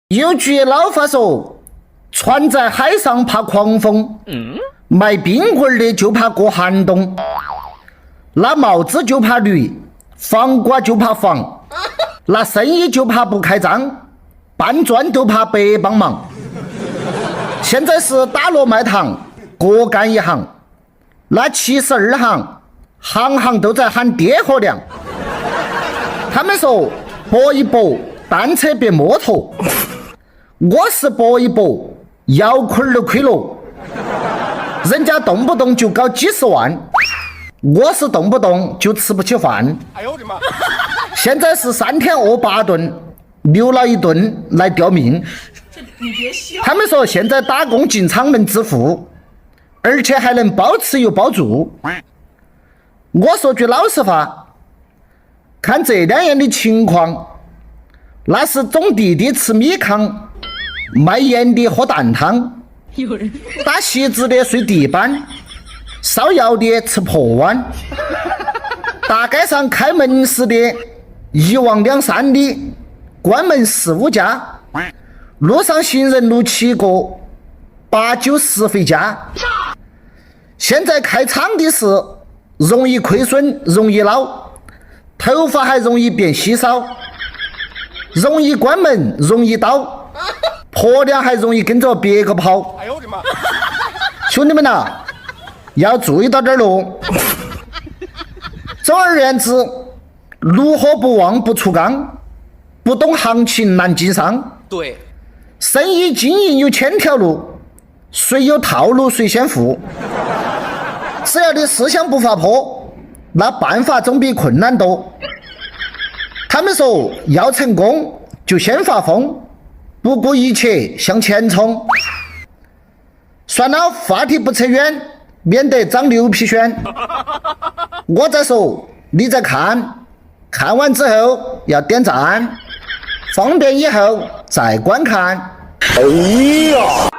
有句老话说，船在海上怕狂风，卖冰棍的就怕过寒冬，拿帽子就怕驴，黄瓜就怕黄，拿生意就怕不开张，搬砖都怕白帮忙。现在是打锣卖糖，各干一行，那72行，行行都在喊爹和娘。他们说搏一搏，单车变摩托，我是搏一搏，摇捆都亏了。人家动不动就搞几十万，我是动不动就吃不起饭。哎呦我的妈！现在是3天饿8顿，留了1顿来吊命。你别笑。他们说现在打工进厂能致富，而且还能包吃又包住。我说句老实话，看这2年的情况，那是种地的吃米糠，卖盐的喝蛋汤，打席子的睡地板，烧窑的吃破碗，大街上开门市的1往2、3里，关门4、5家，路上行人路7个，8、9、10回家。现在开厂的是容易亏损，容易老，头发还容易变稀少，容易关门，容易倒，婆娘还容易跟着别个跑。哎呦我的妈！兄弟们呐，要注意到点喽。总而言之，炉火不旺不出缸，不懂行情难经商。对，生意经营有1000条路，谁有套路谁先富。只要你思想不发泼，那办法总比困难多。他们说要成功就先发疯，不顾一切向前冲。算了，话题不扯远，免得长牛皮癣。我再说，你再看，看完之后要点赞，方便以后再观看。哎呀！